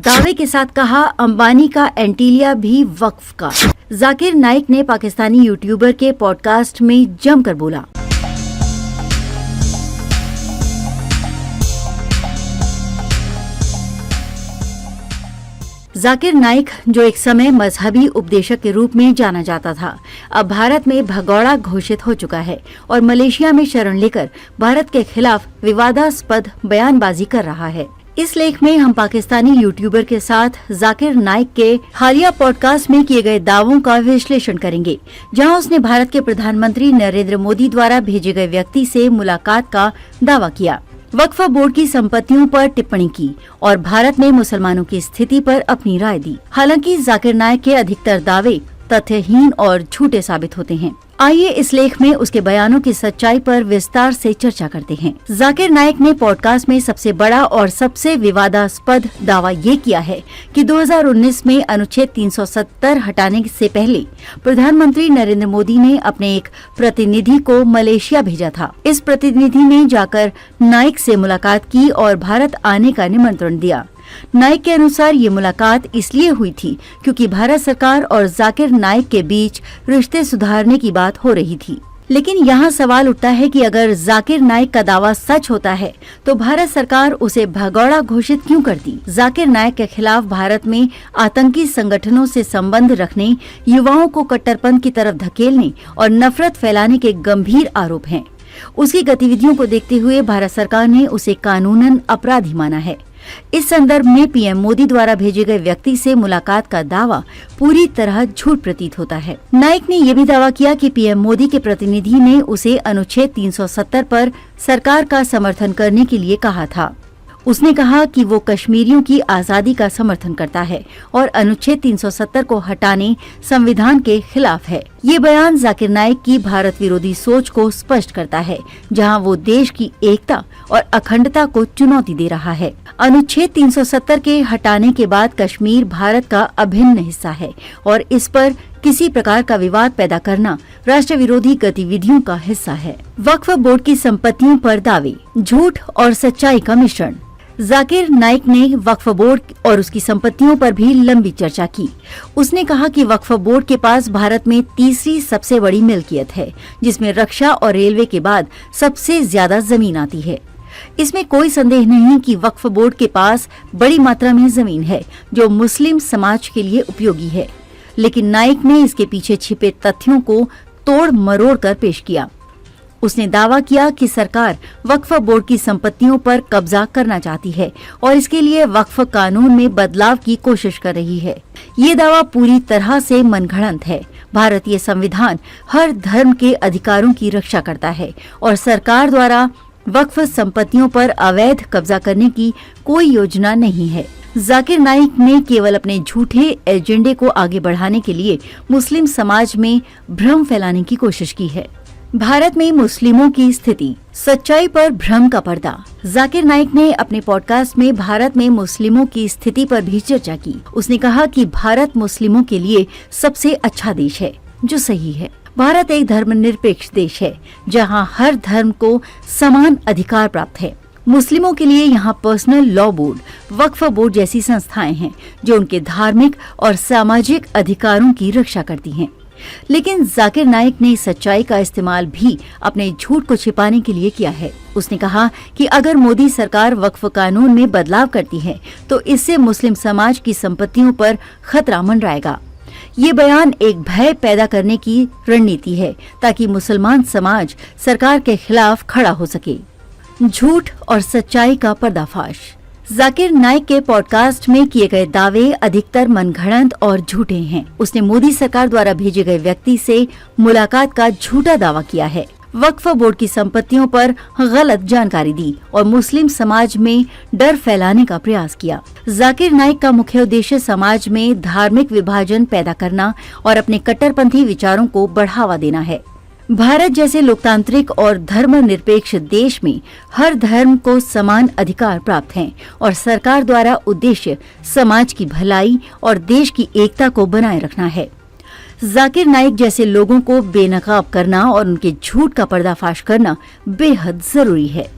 दावे के साथ कहा अंबानी का एंटीलिया भी वक्फ का। जाकिर नाइक ने पाकिस्तानी यूट्यूबर के पॉडकास्ट में जमकर बोला। जाकिर नाइक, जो एक समय मजहबी उपदेशक के रूप में जाना जाता था, अब भारत में भगौड़ा घोषित हो चुका है और मलेशिया में शरण लेकर भारत के खिलाफ विवादास्पद बयानबाजी कर रहा है। इस लेख में हम पाकिस्तानी यूट्यूबर के साथ जाकिर नाइक के हालिया पॉडकास्ट में किए गए दावों का विश्लेषण करेंगे, जहां उसने भारत के प्रधानमंत्री नरेंद्र मोदी द्वारा भेजे गए व्यक्ति से मुलाकात का दावा किया, वक्फ बोर्ड की संपत्तियों पर टिप्पणी की और भारत में मुसलमानों की स्थिति पर अपनी राय दी। हालांकि जाकिर नाइक के अधिकतर दावे तथ्यहीन और झूठे साबित होते हैं। आइए इस लेख में उसके बयानों की सच्चाई पर विस्तार से चर्चा करते हैं। जाकिर नाइक ने पॉडकास्ट में सबसे बड़ा और सबसे विवादास्पद दावा ये किया है कि 2019 में अनुच्छेद 370 हटाने से पहले प्रधानमंत्री नरेंद्र मोदी ने अपने एक प्रतिनिधि को मलेशिया भेजा था। इस प्रतिनिधि ने जाकर नाइक से मुलाकात की और भारत आने का निमंत्रण दिया। नाइक के अनुसार ये मुलाकात इसलिए हुई थी क्योंकि भारत सरकार और जाकिर नाइक के बीच रिश्ते सुधारने की बात हो रही थी। लेकिन यहाँ सवाल उठता है कि अगर जाकिर नाइक का दावा सच होता है तो भारत सरकार उसे भगौड़ा घोषित क्यों करती? जाकिर नाइक के खिलाफ भारत में आतंकी संगठनों से संबंध रखने, युवाओं को कट्टरपंथ की तरफ धकेलने और नफरत फैलाने के गंभीर आरोप हैं। उसकी गतिविधियों को देखते हुए भारत सरकार ने उसे कानूनन अपराधी माना है। इस संदर्भ में पीएम मोदी द्वारा भेजे गए व्यक्ति से मुलाकात का दावा पूरी तरह झूठ प्रतीत होता है। नाइक ने यह भी दावा किया कि पीएम मोदी के प्रतिनिधि ने उसे अनुच्छेद 370 पर सरकार का समर्थन करने के लिए कहा था। उसने कहा कि वो कश्मीरियों की आजादी का समर्थन करता है और अनुच्छेद 370 को हटाने संविधान के खिलाफ है। ये बयान जाकिर नाइक की भारत विरोधी सोच को स्पष्ट करता है, जहां वो देश की एकता और अखंडता को चुनौती दे रहा है। अनुच्छेद 370 के हटाने के बाद कश्मीर भारत का अभिन्न हिस्सा है और इस पर किसी प्रकार का विवाद पैदा करना राष्ट्र विरोधी गतिविधियों का हिस्सा है। वक्फ बोर्ड की संपत्तियों पर दावे, झूठ और सच्चाई का मिश्रण। जाकिर नाइक ने वक्फ बोर्ड और उसकी संपत्तियों पर भी लंबी चर्चा की। उसने कहा कि वक्फ बोर्ड के पास भारत में तीसरी सबसे बड़ी मिल्कियत है, जिसमें रक्षा और रेलवे के बाद सबसे ज्यादा जमीन आती है। इसमें कोई संदेह नहीं कि वक्फ बोर्ड के पास बड़ी मात्रा में जमीन है जो मुस्लिम समाज के लिए उपयोगी है, लेकिन नाइक ने इसके पीछे छिपे तथ्यों को तोड़ मरोड़ कर पेश किया। उसने दावा किया कि सरकार वक्फ बोर्ड की संपत्तियों पर कब्जा करना चाहती है और इसके लिए वक्फ कानून में बदलाव की कोशिश कर रही है। ये दावा पूरी तरह से मनगढ़ंत है। भारतीय संविधान हर धर्म के अधिकारों की रक्षा करता है और सरकार द्वारा वक्फ संपत्तियों पर अवैध कब्जा करने की कोई योजना नहीं है। जाकिर नाइक ने केवल अपने झूठे एजेंडे को आगे बढ़ाने के लिए मुस्लिम समाज में भ्रम फैलाने की कोशिश की है। भारत में मुस्लिमों की स्थिति, सच्चाई पर भ्रम का पर्दा। जाकिर नाइक ने अपने पॉडकास्ट में भारत में मुस्लिमों की स्थिति पर भी चर्चा की। उसने कहा कि भारत मुस्लिमों के लिए सबसे अच्छा देश है, जो सही है। भारत एक धर्मनिरपेक्ष देश है जहां हर धर्म को समान अधिकार प्राप्त है। मुस्लिमों के लिए यहाँ पर्सनल लॉ बोर्ड, वक्फ बोर्ड जैसी संस्थाएं हैं जो उनके धार्मिक और सामाजिक अधिकारों की रक्षा करती हैं। लेकिन जाकिर नाइक ने सच्चाई का इस्तेमाल भी अपने झूठ को छिपाने के लिए किया है। उसने कहा कि अगर मोदी सरकार वक्फ कानून में बदलाव करती है तो इससे मुस्लिम समाज की संपत्तियों पर खतरा मंडराएगा। ये बयान एक भय पैदा करने की रणनीति है ताकि मुसलमान समाज सरकार के खिलाफ खड़ा हो सके। झूठ और सच्चाई का पर्दाफाश। जाकिर नाइक के पॉडकास्ट में किए गए दावे अधिकतर मनगढ़ंत और झूठे हैं। उसने मोदी सरकार द्वारा भेजे गए व्यक्ति से मुलाकात का झूठा दावा किया है, वक्फ बोर्ड की संपत्तियों पर गलत जानकारी दी और मुस्लिम समाज में डर फैलाने का प्रयास किया। जाकिर नाइक का मुख्य उद्देश्य समाज में धार्मिक विभाजन पैदा करना और अपने कट्टरपंथी विचारों को बढ़ावा देना है। भारत जैसे लोकतांत्रिक और धर्मनिरपेक्ष देश में हर धर्म को समान अधिकार प्राप्त हैं और सरकार द्वारा उद्देश्य समाज की भलाई और देश की एकता को बनाए रखना है। जाकिर नाइक जैसे लोगों को बेनकाब करना और उनके झूठ का पर्दाफाश करना बेहद जरूरी है।